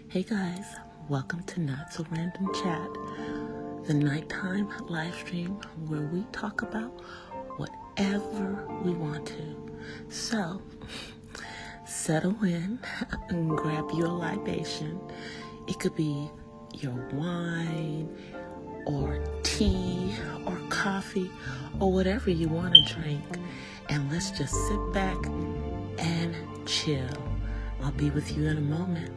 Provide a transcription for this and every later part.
Hey guys, welcome to Not So Random Chat, the nighttime live stream where we talk about whatever we want to. So, settle in and grab your libation. It could be your wine or tea or coffee or whatever you want to drink. And let's just sit back and chill. I'll be with you in a moment.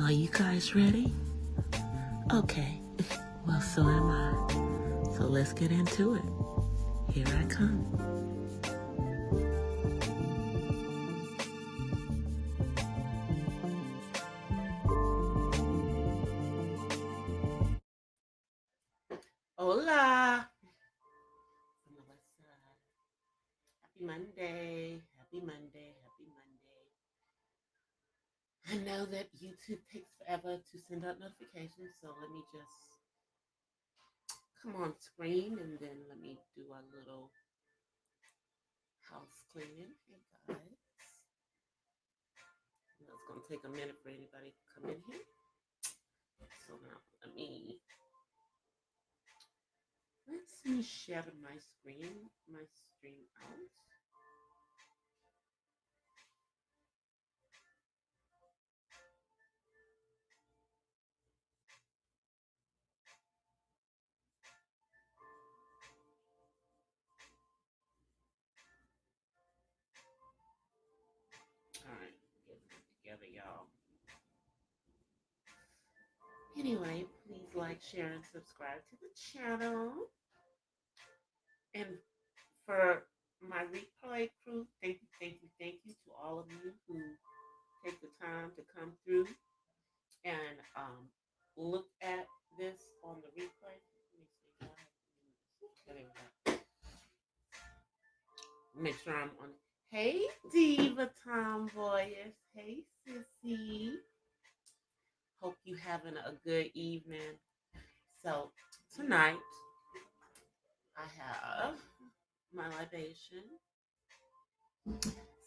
Are you guys ready? Okay, well, so am I. So let's get into it. Here I come. Hola! From the west side. Happy Monday. Happy Monday. Happy Monday. I know that YouTube takes forever to send out notifications, so let me just come on screen and then let me do a little house cleaning. Hey guys. You know, it's going to take a minute for anybody to come in here. So now let me share my stream out. All right, getting it together, y'all. Anyway, please like, share, and subscribe to the channel. And for my replay crew, thank you to all of you who take the time to come through and look at this on the replay. Let me see. There we go. Make sure I'm on. Hey, Diva Tomboyish. Hey, Sissy. Hope you having a good evening. So tonight I have my libation,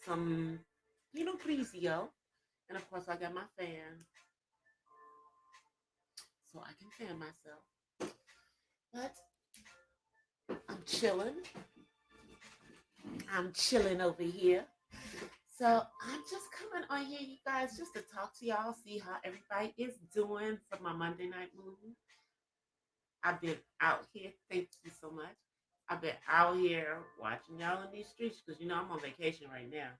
some Pinot Grigio, and of course I got my fan, so I can fan myself. But I'm chilling. I'm chilling over here. So I'm just coming on here, you guys, just to talk to y'all, see how everybody is doing for my Monday night movie. I've been out here. Thank you so much. I've been out here watching y'all in these streets because you know I'm on vacation right now.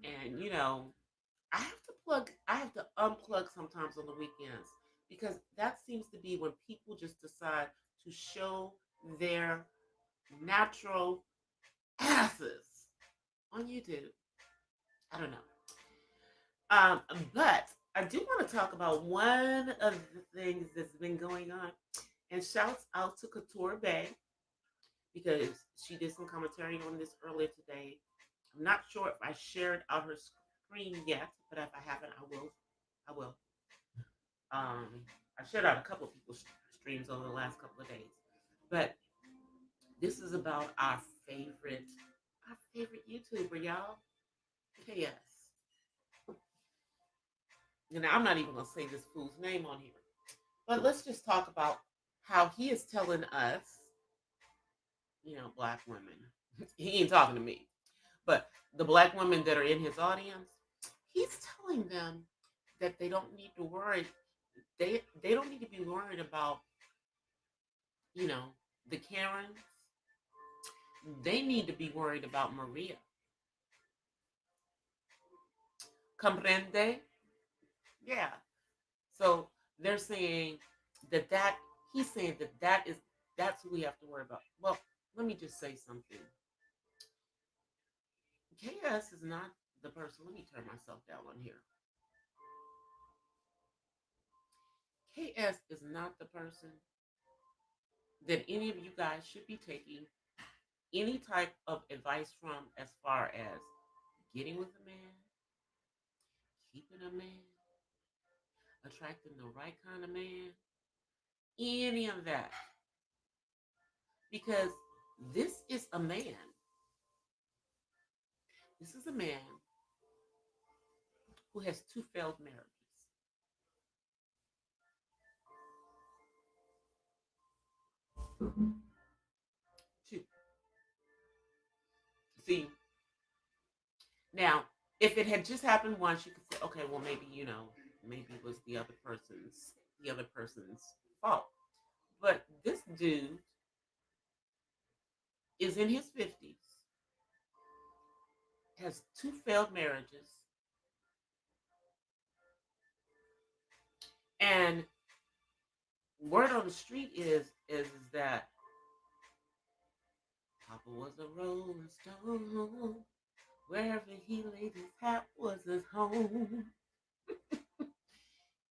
And you know, I have to unplug sometimes on the weekends because that seems to be when people just decide to show their natural asses on YouTube. I don't know. But I do want to talk about one of the things that's been going on. And shouts out to Couture Bay because she did some commentary on this earlier today. I'm not sure if I shared out her screen yet, but if I haven't, I will. I will. I shared out a couple of people's streams over the last couple of days. But this is about our favorite YouTuber, y'all. KS. And I'm not even gonna say this fool's name on here. But let's just talk about how he is telling us, black women, he ain't talking to me, but the black women that are in his audience, he's telling them that they don't need to worry. They don't need to be worried about, you know, the Karens. They need to be worried about Maria. Comprende? Yeah. So they're saying that he's saying that's who we have to worry about. Well, let me just say something. KS is not the person. Let me turn myself down on here. KS is not the person that any of you guys should be taking any type of advice from as far as getting with a man, keeping a man, attracting the right kind of man, any of that. Because this is a man. This is a man who has two failed marriages. Two. See, now, if it had just happened once, you could say, okay, well, maybe, maybe it was the other person's fault. But this dude is in his 50s, has two failed marriages, and word on the street is that Papa was a rolling stone. Wherever he laid his hat was his home,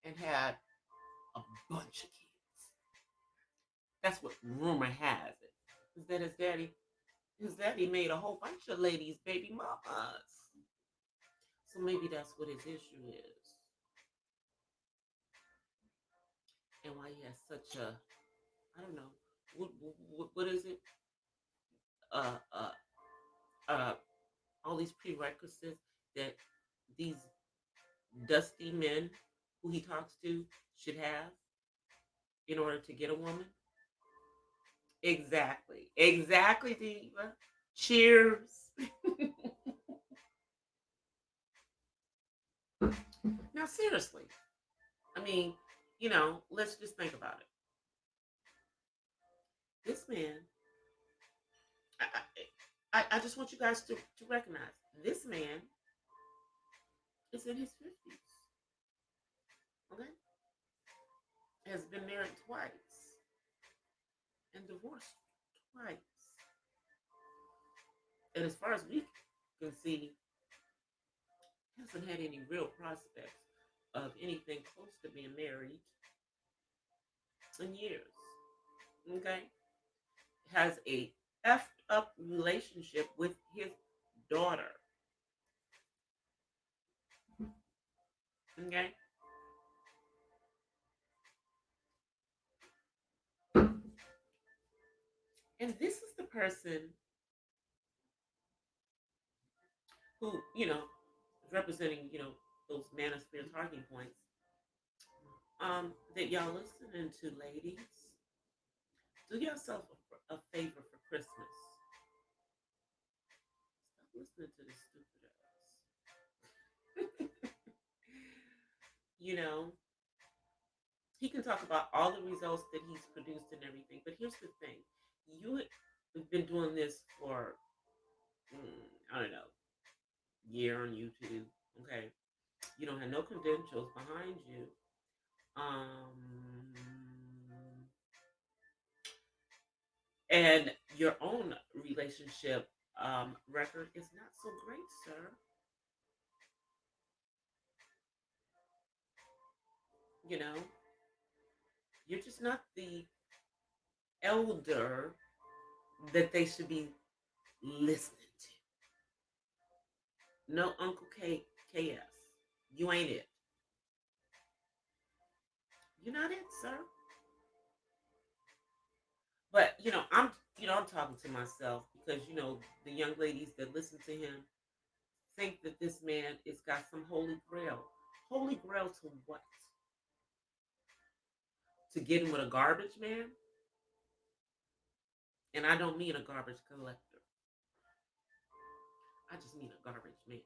and had a bunch of kids. That's what rumor has it. Is that his daddy made a whole bunch of ladies baby mamas. So maybe that's what his issue is, and why he has such a, I don't know, what is it? Uh, uh, uh, all these prerequisites that these dusty men who he talks to should have in order to get a woman. Exactly, Diva. Cheers. Now, seriously, I mean, let's just think about it. This man, I, I just want you guys to recognize this man is in his 50s, okay? Has been married twice and divorced twice. And as far as we can see, hasn't had any real prospects of anything close to being married in years, okay? Has a effed up relationship with his daughter, okay? And this is the person who, representing, those manosphere talking points, that y'all listening to, ladies. Do yourself a favor for Christmas. Stop listening to this stupid ass. you know, he can talk about all the results that he's produced and everything, but here's the thing: you have been doing this for, I don't know, year on YouTube. Okay, you don't have no credentials behind you. Um, and your own relationship record is not so great, sir. You know, you're just not the elder that they should be listening to. No, Uncle KS. You ain't it. You're not it, sir. But I'm talking to myself because the young ladies that listen to him think that this man is got some holy grail. Holy grail to what? To get him with a garbage man? And I don't mean a garbage collector. I just mean a garbage man.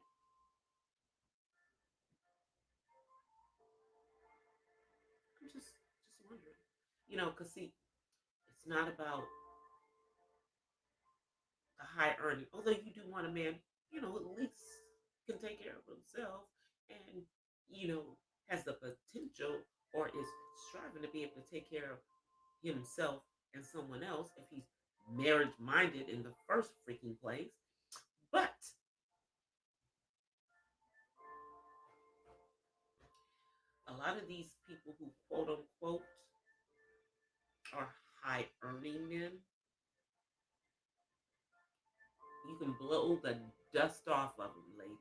I'm just wondering. Cause see, it's not about the high earning. Although you do want a man, at least can take care of himself and, you know, has the potential or is striving to be able to take care of himself and someone else if he's marriage minded in the first freaking place. But a lot of these people who quote unquote are high earning men, you can blow the dust off of them, ladies,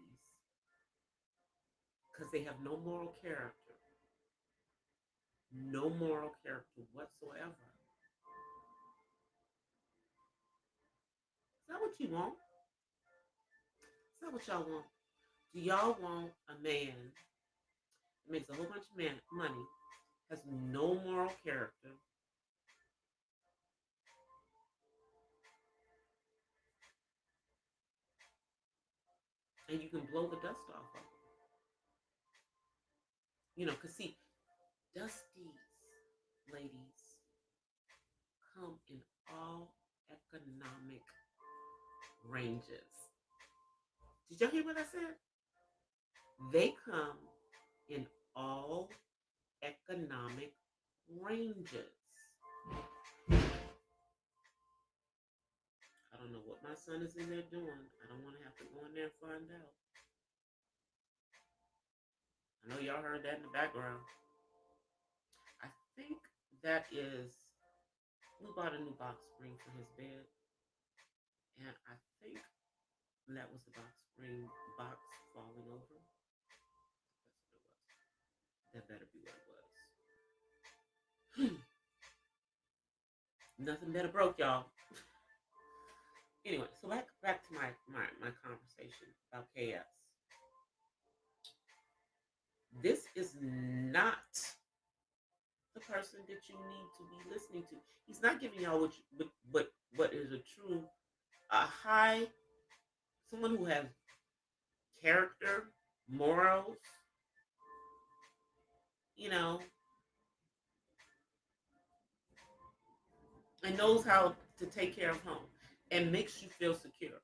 because they have no moral character. No moral character whatsoever. Is that what you want? Is that what y'all want? Do y'all want a man that makes a whole bunch of money, has no moral character, and you can blow the dust off of him? Because see, dusties, ladies, come in all economic ranges. Did y'all hear what I said? They come in all economic ranges. I don't know what my son is in there doing. I don't want to have to go in there and find out. I know y'all heard that in the background. I think that is, we bought a new box spring for his bed, and I think that was the box spring box falling over. That's what it was. That better be what it was. Nothing better broke, y'all. Anyway, so back to my conversation about KS. This is not the person that you need to be listening to. He's not giving y'all what is a true, a high, someone who has character, morals, you know, and knows how to take care of home and makes you feel secure.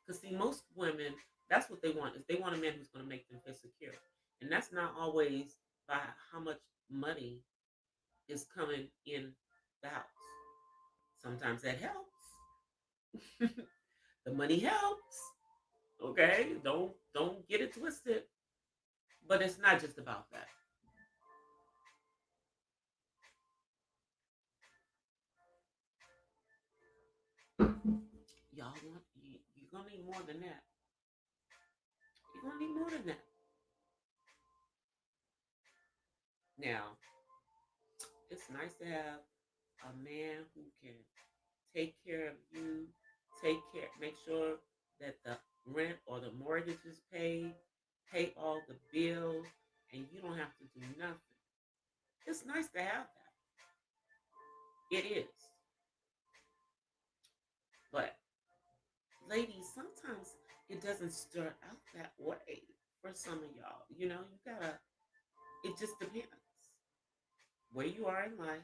Because see, most women, that's what they want, is they want a man who's going to make them feel secure. And that's not always by how much money is coming in the house. Sometimes that helps. The money helps. Okay? Don't get it twisted. But it's not just about that. Y'all want you're gonna need more than that. You're gonna need more than that. Now, it's nice to have a man who can take care of you, make sure that the rent or the mortgage is paid, pay all the bills, and you don't have to do nothing. It's nice to have that. It is. But ladies, sometimes it doesn't start out that way for some of y'all. You gotta, it just depends where you are in life,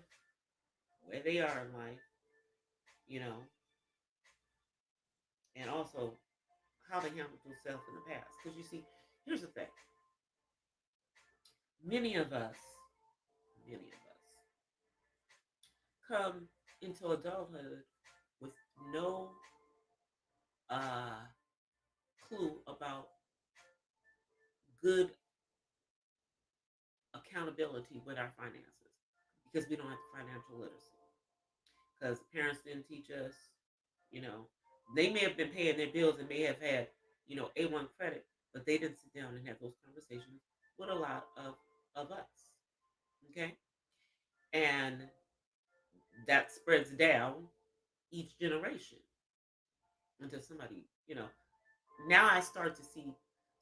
where they are in life, you know, and also how they handled themselves in the past. Because you see, here's the thing: many of us, many of us, come into adulthood with no uh, clue about good accountability with our finances because we don't have the financial literacy. Because parents didn't teach us, you know, they may have been paying their bills and may have had, A1 credit, but they didn't sit down and have those conversations with a lot of us. Okay? And that spreads down each generation until somebody, now I start to see.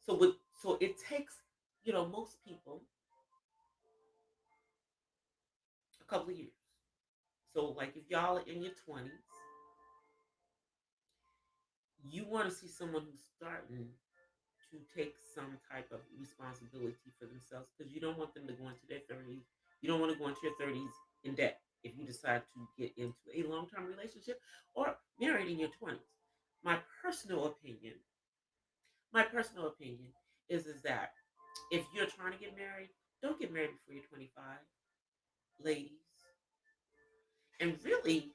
So it takes, most people a couple of years. So, like, if y'all are in your 20s, you want to see someone who's starting to take some type of responsibility for themselves because you don't want them to go into their 30s. You don't want to go into your 30s in debt if you decide to get into a long term relationship or married in your 20s. My personal opinion, my personal opinion is that if you're trying to get married, don't get married before you're 25, ladies. And really,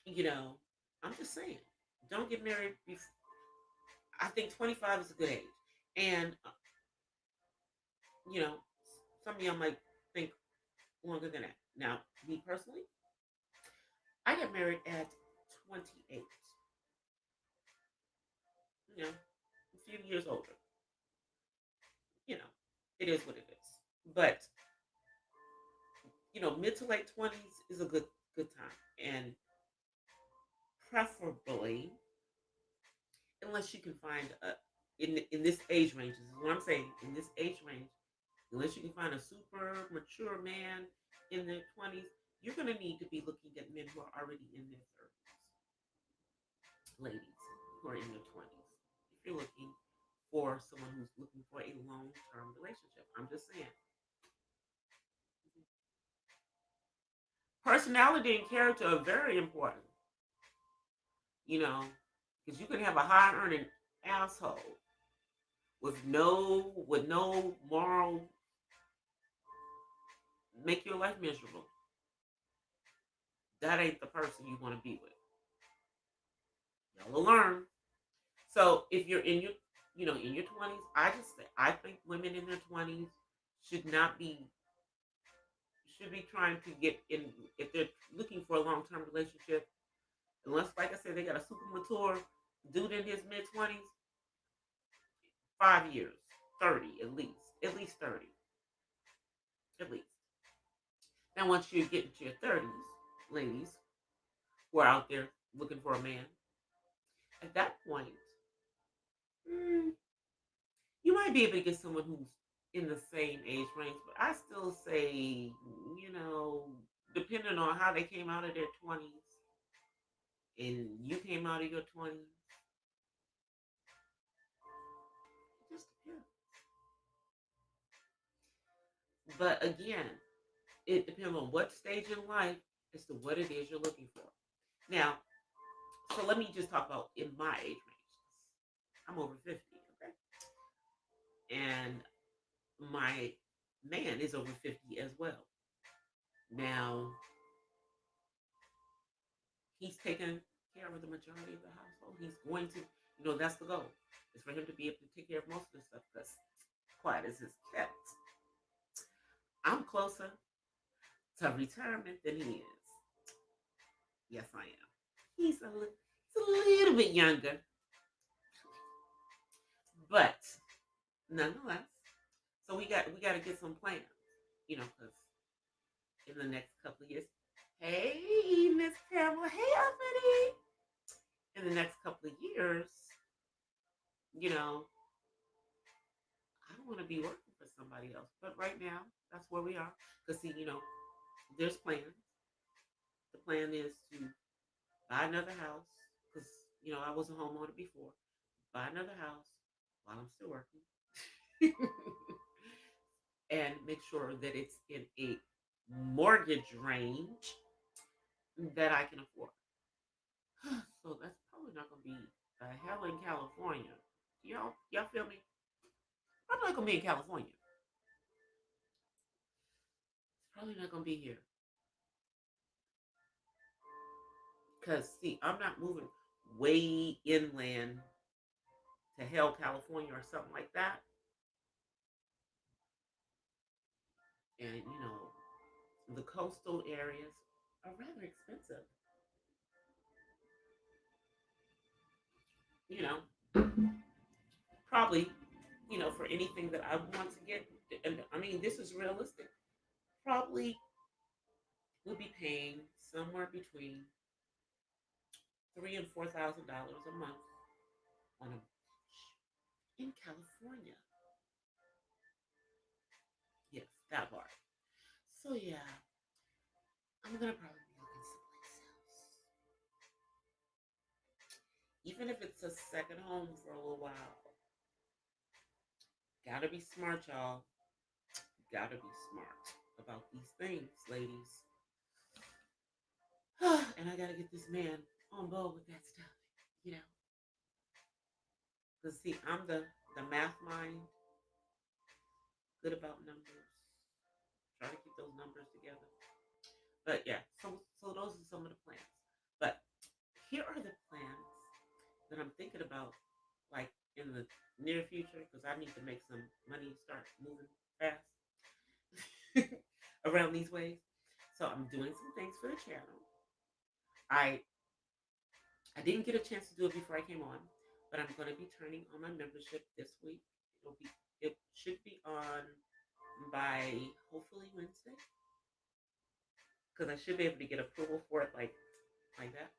you know, I'm just saying, don't get married before. I think 25 is a good age. And, you know, some of y'all might think longer than that. Now, me personally, I got married at 28. You know, a few years older. You know, it is what it is. But mid to late 20s is a good time, and preferably, unless you can find in this age range. This is what I'm saying. In this age range, unless you can find a super mature man in their 20s, you're going to need to be looking at men who are already in their 30s, ladies who are in their 20s. If you're looking for someone who's looking for a long term relationship, I'm just saying. Personality and character are very important, you know, because you can have a high earning asshole with no moral, make your life miserable. That ain't the person you want to be with. Y'all will learn. So if you're in your 20s, I think women in their 20s should not be should be trying to get in if they're looking for a long term relationship. Unless, like I said, they got a super mature dude in his mid 20s, 5 years, 30 at least 30, at least. Now, once you get into your 30s, ladies who are out there looking for a man, at that point, mm, you might be able to get someone who's in the same age range, but I still say, depending on how they came out of their 20s and you came out of your 20s, it just depends. But again, it depends on what stage in life as to what it is you're looking for. Now, so let me just talk about in my age range. I'm over 50, okay? And my man is over 50 as well. Now, he's taken care of the majority of the household. He's going to, that's the goal. Is for him to be able to take care of most of the stuff because quiet as it's kept. I'm closer to retirement than he is. Yes, I am. He's a little bit younger, but nonetheless. So we got to get some plans, because in the next couple of years, hey Miss Pamela, hey Uppity, in the next couple of years, you know, I don't want to be working for somebody else. But right now, that's where we are. Because see, there's plans. The plan is to buy another house because I was a homeowner before. Buy another house while I'm still working, and make sure that it's in a mortgage range that I can afford. So that's probably not gonna be a hell in California. Y'all feel me? I'm not gonna be in California. It's probably not gonna be here. Cause see, I'm not moving way inland to hell, California or something like that. And the coastal areas are rather expensive. You know, probably, for anything that I want to get, and I mean this is realistic. Probably we'll be paying somewhere between $3,000 and $4,000 a month on a in California. Yes, that part. So yeah, I'm gonna probably be looking even if it's a second home for a little while. Gotta be smart, y'all. Gotta be smart about these things, ladies. And I gotta get this man on board with that stuff, you know. Because, see, I'm the math mind, good about numbers, try to keep those numbers together. But yeah, so those are some of the plans. But here are the plans that I'm thinking about, like in the near future, because I need to make some money, start moving fast around these ways. So I'm doing some things for the channel. I I didn't get a chance to do it before I came on, but I'm going to be turning on my membership this week. It should be on by hopefully Wednesday, because I should be able to get approval for it like that.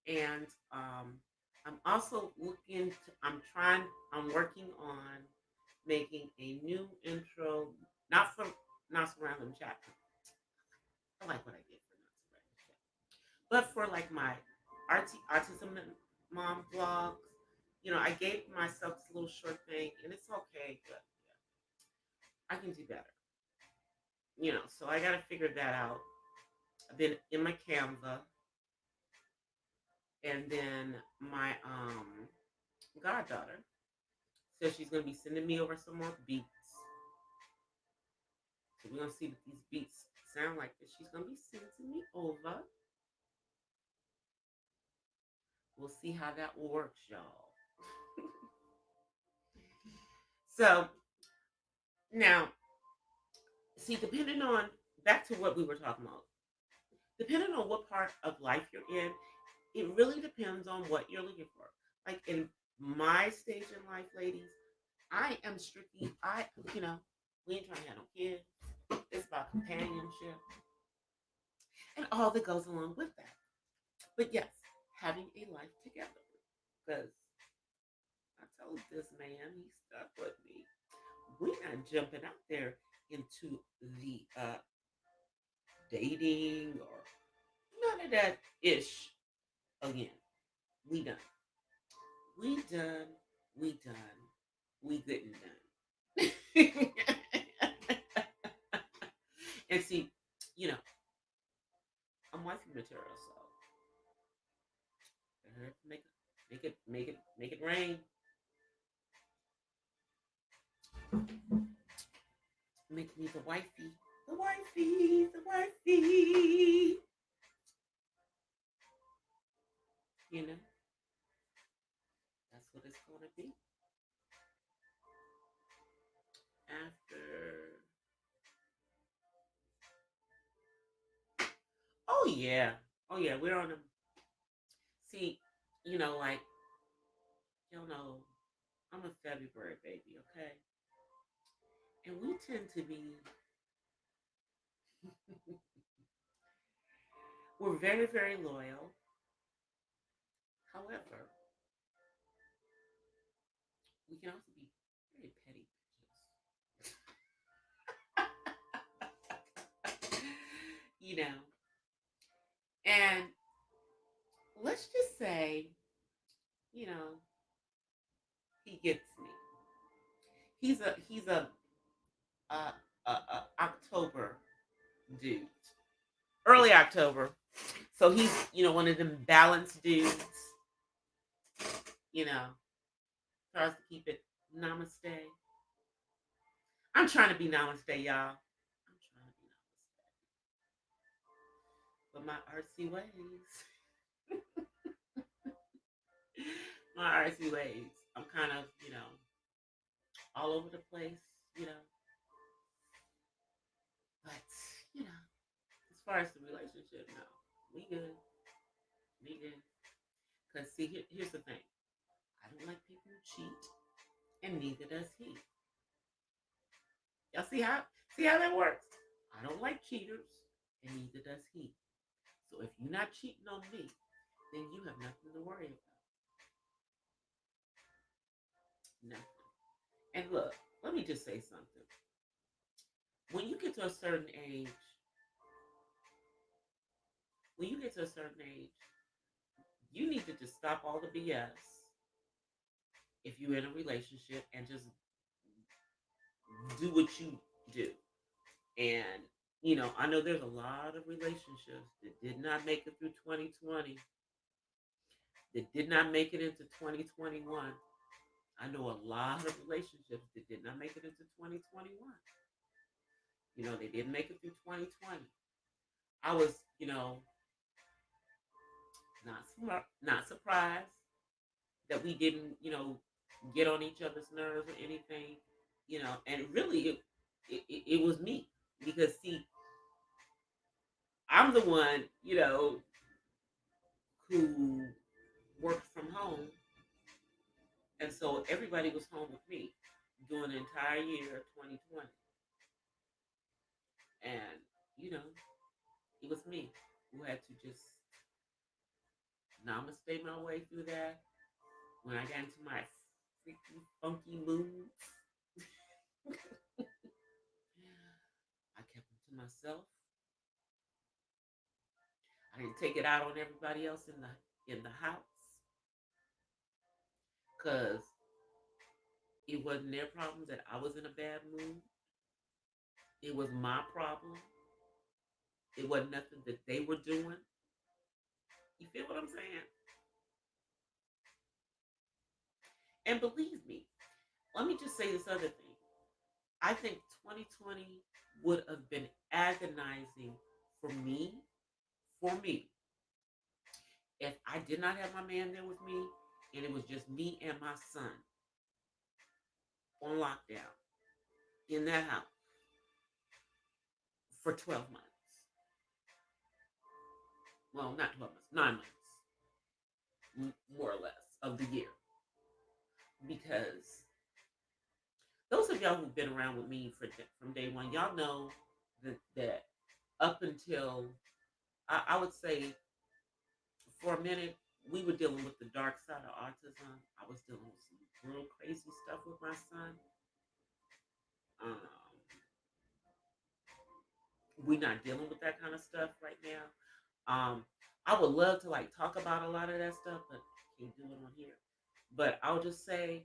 And I'm also looking to, I'm working on making a new intro, not for Not Random Chat. I like what I did for Not Random Chat, but for like my autism mom vlogs. I gave myself this little short thing, and it's okay, but I can do better. So I got to figure that out. I've been in my Canva, and then my goddaughter says she's going to be sending me over some more beats. So we're going to see what these beats sound like that she's going to be sending me over. We'll see how that works, y'all. So now, see, back to what we were talking about, depending on what part of life you're in, it really depends on what you're looking for. Like in my stage in life, ladies, I am strictly, we ain't trying to have no kids. It's about companionship and all that goes along with that. But yes, having a life together. Because I told this man, he stuck with me. We're not jumping out there into the dating or none of that ish again. We done. We done. We done. We good and done. And see, you know, I'm wifey material, so make it rain. Make me the wifey, the wifey, the wifey. You know, that's what it's gonna be after. Oh yeah, oh yeah. We're on a. See, like y'all know, I'm a February baby, okay, and we tend to be. We're very, very loyal. However, we can also be very petty bitches. you know. And let's just say, you know, he gets me. He's a October dude, early October. So he's one of them balanced dudes. You know, tries to keep it namaste. I'm trying to be namaste, y'all. I'm trying to be namaste, but my artsy ways, my artsy ways. I'm kind of all over the place. You know, but you know, as far as the relationship, no, we good. We good. Cause see, here's the thing. I don't like people who cheat, and neither does he. Y'all see how that works? I don't like cheaters, and neither does he. So if you're not cheating on me, then you have nothing to worry about. Nothing. And look, let me just say something. When you get to a certain age, when you get to a certain age, You need to just stop all the BS if you're in a relationship and just do what you do. And, I know there's a lot of relationships that did not make it through 2020, that did not make it into 2021. I know a lot of relationships that did not make it into 2021. They didn't make it through 2020. I was, not surprised that we didn't, get on each other's nerves or anything, and really it was me because see, I'm the one, who worked from home, and so everybody was home with me during the entire year of 2020, and you know, it was me who had to just namaste my way through that. When I got into my freaky, funky mood, I kept them to myself. I didn't take it out on everybody else in the house because it wasn't their problem that I was in a bad mood. It was my problem. It wasn't nothing that they were doing. You feel what I'm saying? And believe me, let me just say this other thing. I think 2020 would have been agonizing for me, if I did not have my man there with me and it was just me and my son on lockdown in that house for 12 months. Well, not 12 months, 9 months, more or less, of the year. Because those of y'all who've been around with me from day one, y'all know that up until, I would say, for a minute, we were dealing with the dark side of autism. I was dealing with some real crazy stuff with my son. Um, we're not dealing with that kind of stuff right now. I would love to like talk about a lot of that stuff, but can't do it on here. But I'll just say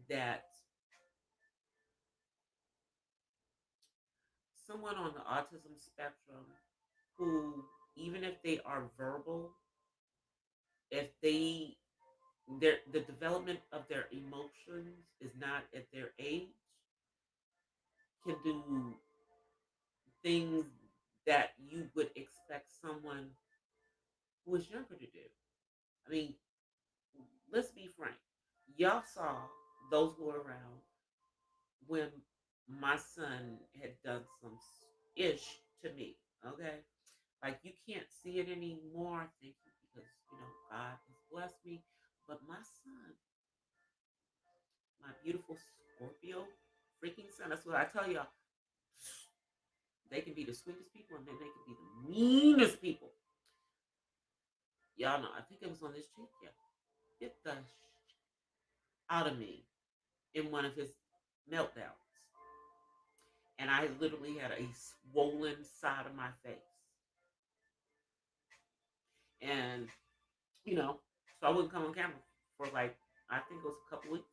that someone on the autism spectrum who, even if they are verbal, if the development of their emotions is not at their age, can do things that you would expect someone who is younger to do. I mean, let's be frank. Y'all saw, those who were around, when my son had done some ish to me. Okay, like you can't see it anymore, thank you, because God has blessed me. But my son, my beautiful Scorpio freaking son, that's what I tell y'all. They can be the sweetest people, and then they can be the meanest people. Y'all know. I think it was on this cheek. Yeah, get the out of me in one of his meltdowns, and I literally had a swollen side of my face, and so I wouldn't come on camera for like, I think it was a couple weeks.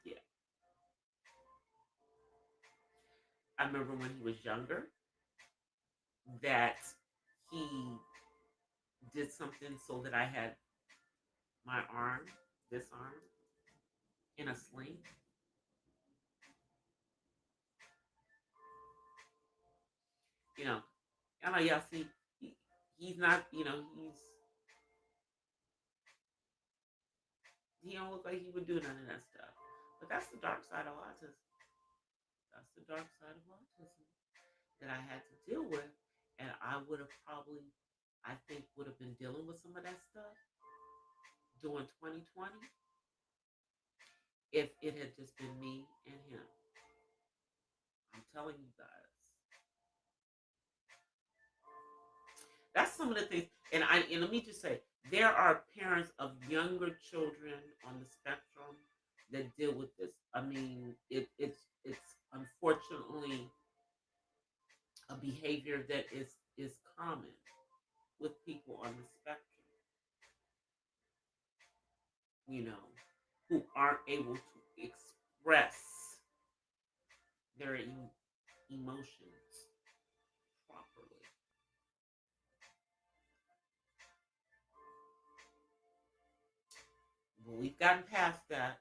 Yeah, I remember when he was younger that he did something so that I had my arm, this arm, in a sling. You know, I know y'all see, he's not, he don't look like he would do none of that stuff. But that's the dark side of autism. That's the dark side of autism that I had to deal with. And I would have probably, I think, would have been dealing with some of that stuff during 2020 if it had just been me and him. I'm telling you guys. That's some of the things. And let me just say, there are parents of younger children on the spectrum that deal with this. I mean, it's unfortunately a behavior that is common. with people on the spectrum, you know, who aren't able to express their emotions properly. Well, we've gotten past that.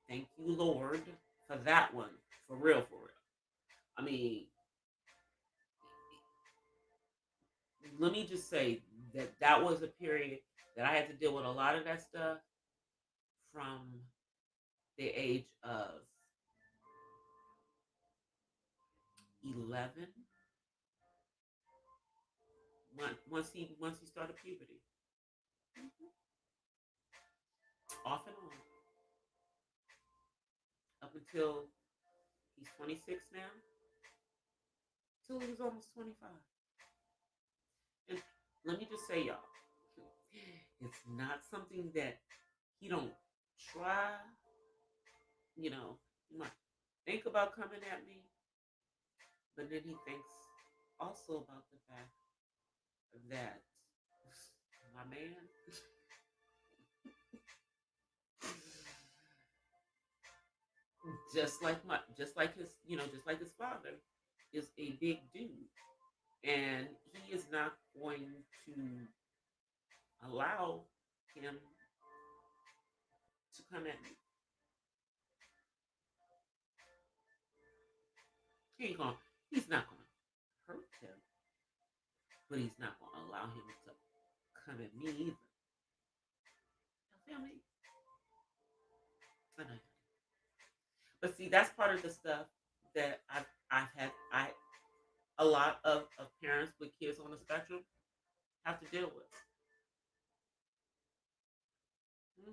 Thank you, Lord, for that one. For real, for real. I mean, let me just say that that was a period that I had to deal with a lot of that stuff from the age of 11. Once he started puberty, off and on, up until he's 26 now, till he was almost 25. And let me just say, y'all, it's not something that he don't try. You know, he might think about coming at me, but then he thinks also about the fact that my man, just like his father, is a big dude, and he is not going to allow him to come at me. He ain't gonna. He's not gonna hurt him, but he's not gonna allow him to come at me either. You feel me? I know. But see, that's part of the stuff that I've had a lot of parents with kids on the spectrum have to deal with. Hmm.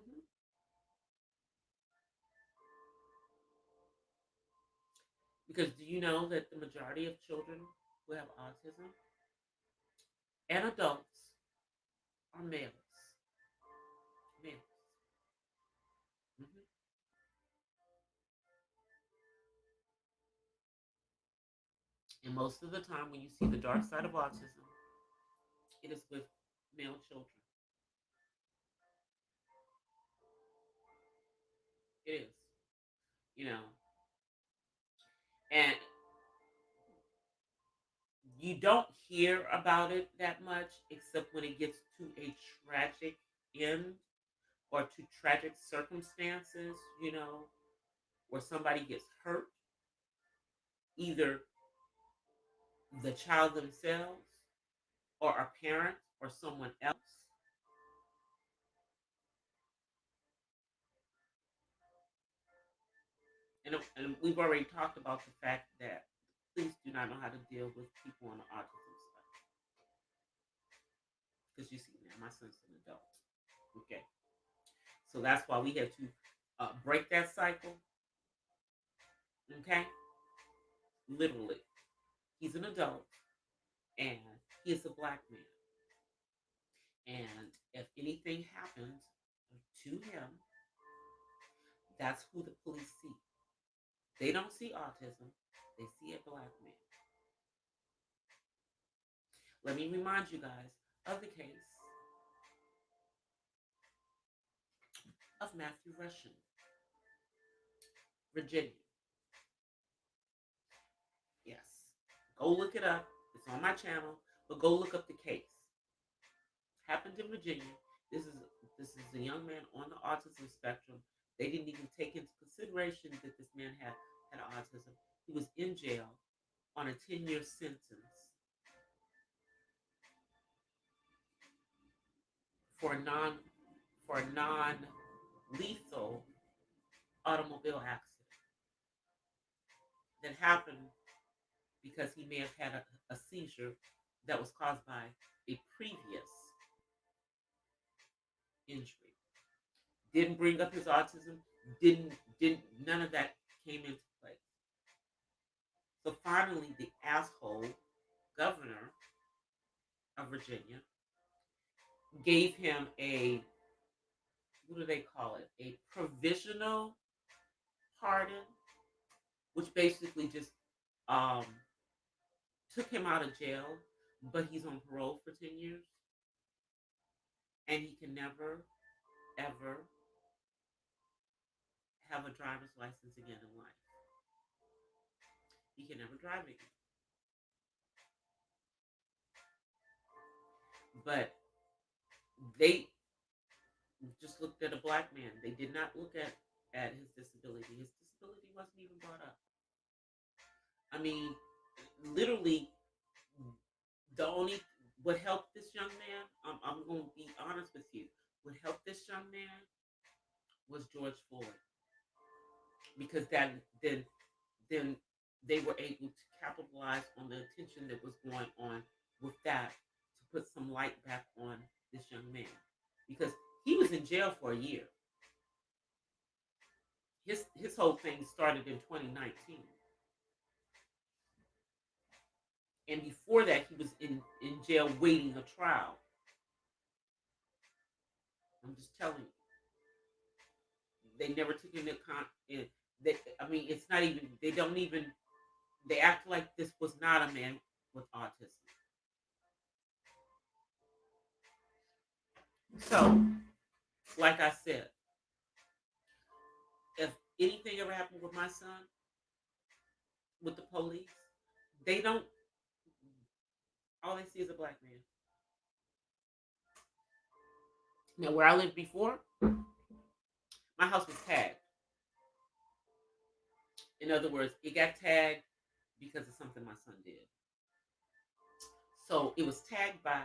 Because do you know that the majority of children who have autism and adults are males? Males. Hmm. And most of the time, when you see the dark side of autism, it is with male children. It is, you know, and you don't hear about it that much except when it gets to a tragic end or to tragic circumstances, where somebody gets hurt, either the child themselves or a parent or someone else. And we've already talked about the fact that police do not know how to deal with people on the autism spectrum. Because you see, now my son's an adult. Okay. So that's why we have to break that cycle. Okay. Literally. He's an adult and he is a black man. And if anything happens to him, that's who the police see. They don't see autism, they see a black man. Let me remind you guys of the case of Matthew Russian, Virginia. Yes. Go look it up. It's on my channel, but go look up the case. Happened in Virginia. This is a young man on the autism spectrum. They didn't even take into consideration that this man had autism. He was in jail on a 10-year sentence for a non lethal automobile accident that happened because he may have had a seizure that was caused by a previous injury. Didn't bring up his autism. Didn't none of that came into play. So finally, the asshole governor of Virginia gave him a, what do they call it? A provisional pardon, which basically just um, took him out of jail, but he's on parole for 10 years, and he can never, ever have a driver's license again in life. He can never drive again. But they just looked at a black man. They did not look at his disability. His disability wasn't even brought up. I mean, literally, the only what helped this young man, I'm going to be honest with you, what helped this young man was George Floyd, because then they were able to capitalize on the attention that was going on with that to put some light back on this young man, because he was in jail for a year. His whole thing started in 2019, and before that he was in jail waiting a trial. I'm just telling you, they never took into account. I mean, it's not even. They don't even. They act like this was not a man with autism. So, like I said, if anything ever happened with my son, with the police, they don't. All they see is a black man. Now, where I lived before, my house was tagged. In other words, it got tagged because of something my son did. So it was tagged by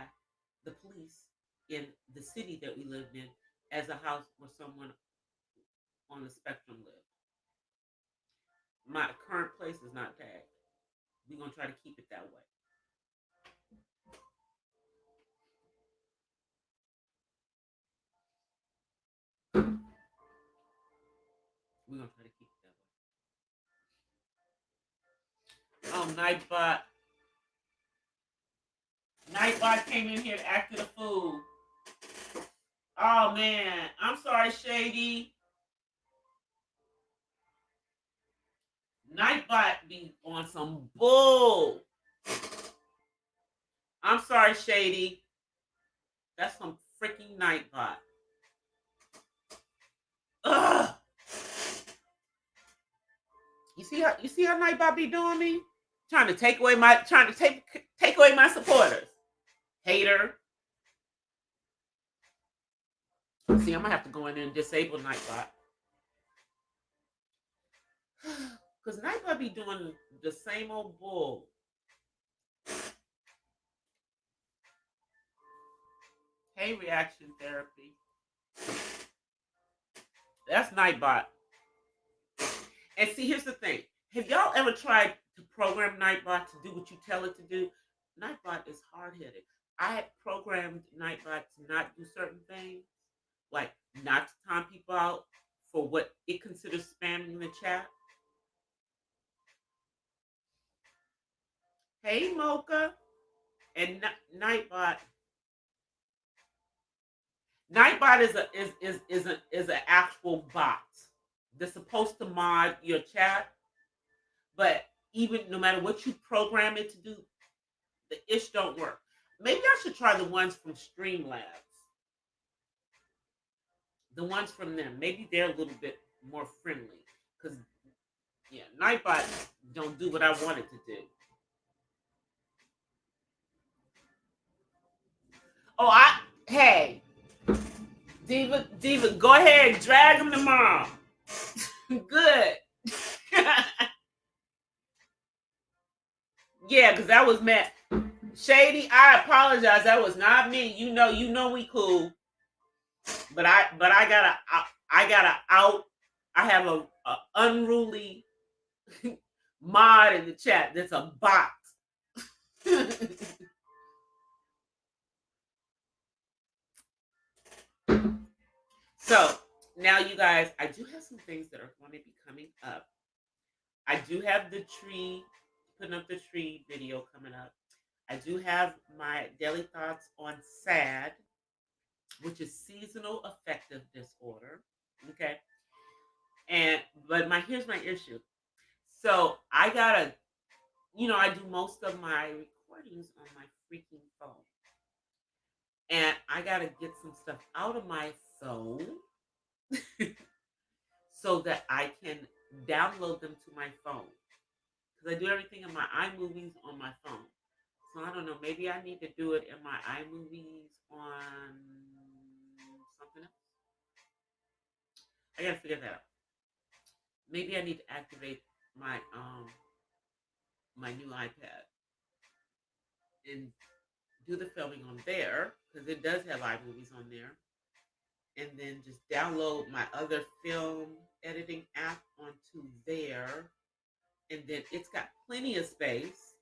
the police in the city that we lived in as a house where someone on the spectrum lived. My current place is not tagged. We're gonna try to keep it that way. We're gonna try to keep it that way. Oh, Nightbot. Nightbot came in here to act a fool. Oh man, I'm sorry, Shady. Nightbot be on some bull. I'm sorry, Shady. That's some freaking Nightbot. Ugh. You see how Nightbot be doing me? Trying to take away my supporters. Hater. See, I'm gonna have to go in there and disable Nightbot. Because Nightbot be doing the same old bull. Hey, reaction therapy. That's Nightbot. And see, here's the thing. Have y'all ever tried to program Nightbot to do what you tell it to do? Nightbot is hard-headed. I had programmed Nightbot to not do certain things, like not to time people out for what it considers spamming the chat. Hey, Mocha. And Nightbot. Nightbot is an actual bot that's supposed to mod your chat, but even no matter what you program it to do, the ish don't work. Maybe I should try the ones from Streamlabs. The ones from them. Maybe they're a little bit more friendly. Because, yeah, Nightbot don't do what I want it to do. Hey, Diva, go ahead and drag him tomorrow. Good. Yeah, because that was Matt. Shady, I apologize. That was not me. You know we cool. But I gotta out. I have a unruly mod in the chat. That's a bot. So now, you guys, I do have some things that are going to be coming up. I do have the tree, putting up the tree video coming up. I do have my daily thoughts on SAD, which is seasonal affective disorder. Okay. But here's my issue. So I gotta, I do most of my recordings on my freaking phone. And I got to get some stuff out of my phone so that I can download them to my phone. Because I do everything in my iMovies on my phone. So I don't know. Maybe I need to do it in my iMovies on something else. I got to figure that out. Maybe I need to activate my new iPad and do the filming on there because it does have iMovies on there, and then just download my other film editing app onto there, and then it's got plenty of space.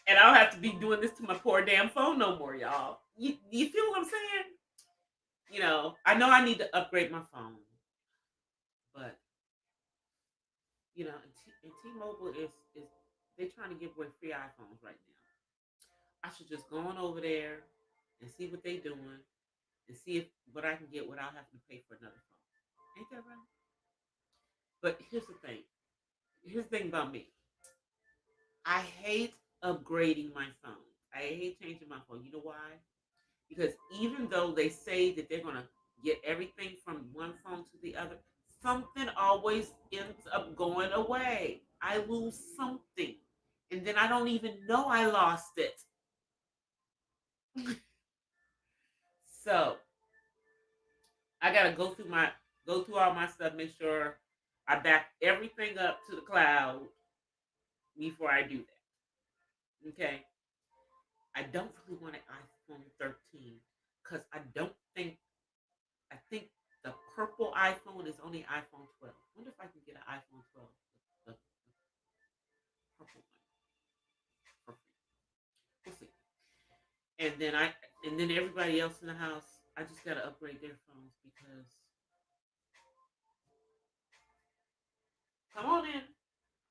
And I don't have to be doing this to my poor damn phone no more, y'all. You feel what I'm saying? I know I need to upgrade my phone, but and T-Mobile is they're trying to give away free iPhones right now. I should just go on over there and see what they're doing and see if what I can get without having to pay for another phone. Ain't that right? But here's the thing. Here's the thing about me. I hate upgrading my phone. I hate changing my phone. You know why? Because even though they say that they're gonna get everything from one phone to the other, something always ends up going away. I lose something. And then I don't even know I lost it. So I gotta go through all my stuff, make sure I back everything up to the cloud before I do that. Okay. I don't really want an iPhone 13 because I think the purple iPhone is only iPhone 12. I wonder if I can get an iPhone 12, the purple one for free. We'll see. And then everybody else in the house, I just gotta upgrade their phones because come on in,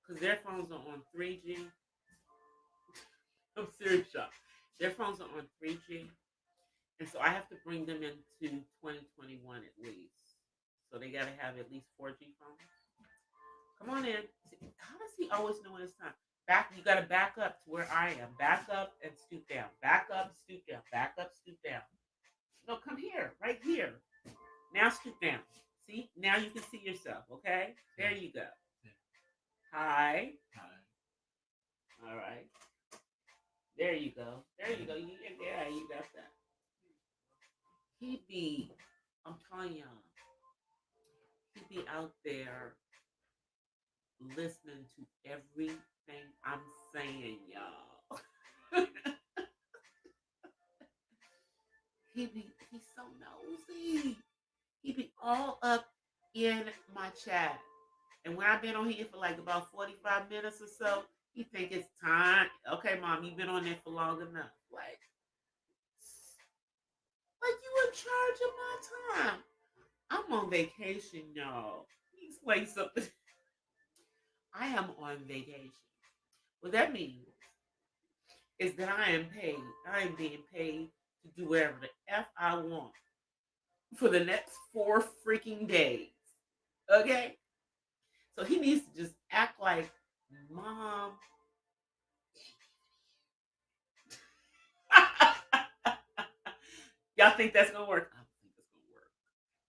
because their phones are on 3G. I'm serious, y'all. Their phones are on 3G, and so I have to bring them into 2021 at least. So they gotta have at least 4G phones. Come on in. How does he always know when it's time? You gotta back up to where I am. Back up and stoop down. Back up, stoop down. Back up, stoop down. No, come here, right here. Now stoop down. See, now you can see yourself. Okay, there you go. Hi. Hi. All right. There you go. There you go. Yeah, you got that. I'm telling y'all, he be out there listening to everything I'm saying, y'all. He's so nosy. He be all up in my chat. And when I've been on here for like about 45 minutes or so, he think it's time. Okay, mom, you've been on there for long enough. Like you in charge of my time. I'm on vacation, y'all. He explain something. I am on vacation. What that means is that I am paid. I am being paid to do whatever the F I want for the next 4 freaking days. Okay? So he needs to just act like, Mom. Y'all think that's gonna work? I don't think it's gonna work.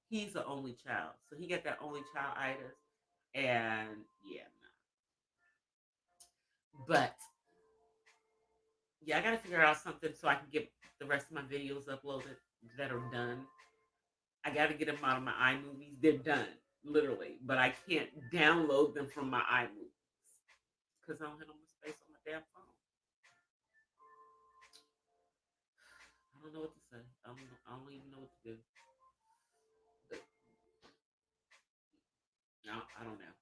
He's the only child, so he got that only child itis, and yeah, no. But yeah, I gotta figure out something so I can get the rest of my videos uploaded that are done. I gotta get them out of my iMovies. They're done, literally, but I can't download them from my iMovies because I don't have no more space on my damn phone. I don't know what to say. I don't even know what to do. But, no, I don't know.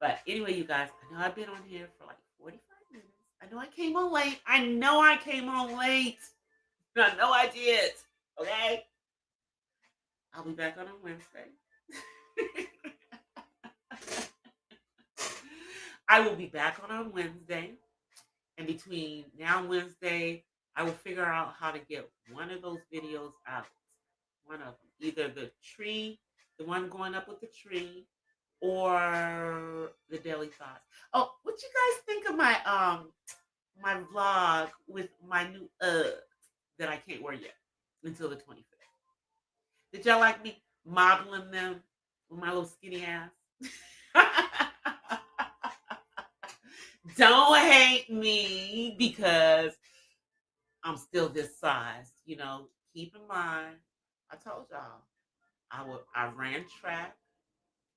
But anyway, you guys, I know I've been on here for like 45 minutes. I know I came on late. I know I came on late. I know I did. Okay? I'll be back on Wednesday. I will be back on Wednesday. And between now and Wednesday, I will figure out how to get one of those videos out. One of them. Either the tree, the one going up with the tree, or the daily thoughts. Oh, what you guys think of my vlog with my new that I can't wear yet until the 25th? Did y'all like me modeling them with my little skinny ass? Don't hate me because I'm still this size. You know, keep in mind, I told y'all I ran track.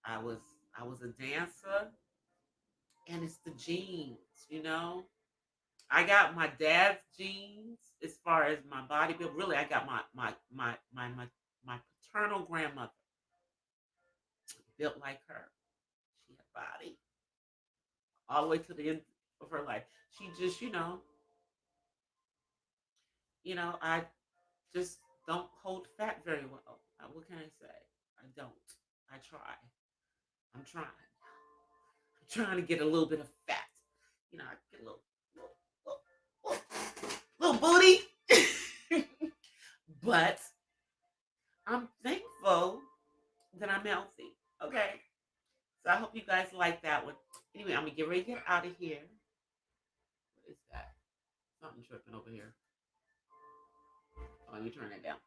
I was I was a dancer, and it's the genes, you know. I got my dad's genes as far as my body build. Really, I got my paternal grandmother built like her. She had body all the way to the end of her life. She just, I just don't hold fat very well. What can I say? I don't. I try. I'm trying. I'm trying to get a little bit of fat. I get a little booty. But I'm thankful that I'm healthy. Okay. So I hope you guys like that one. Anyway, I'm gonna get ready to get out of here. What is that? Something tripping over here. Oh, let me turn that down.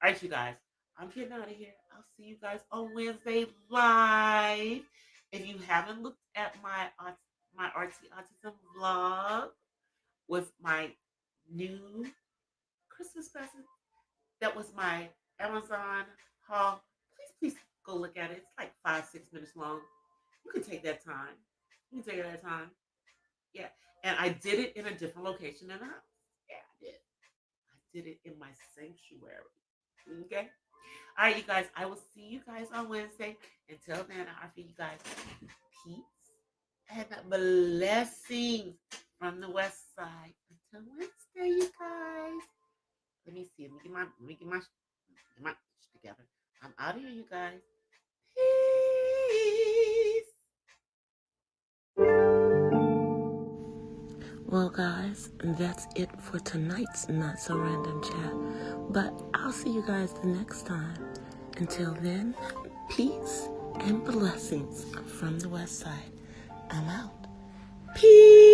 All right, you guys. I'm getting out of here. I'll see you guys on Wednesday live. If you haven't looked at my artsy autism vlog with my new Christmas present, that was my Amazon haul. Please go look at it. It's like 5-6 minutes long. You can take that time. You can take that time. Yeah. And I did it in a different location in the house. Yeah, I did. I did it in my sanctuary. Okay. All right, you guys. I will see you guys on Wednesday. Until then, I offer you guys peace and blessings from the West Side. Until Wednesday, you guys. Let me see. Let me get my shit together. I'm out of here, you guys. Peace. Well, guys, that's it for tonight's Not So Random Chat. But I'll see you guys the next time. Until then, peace and blessings from the West Side. I'm out. Peace.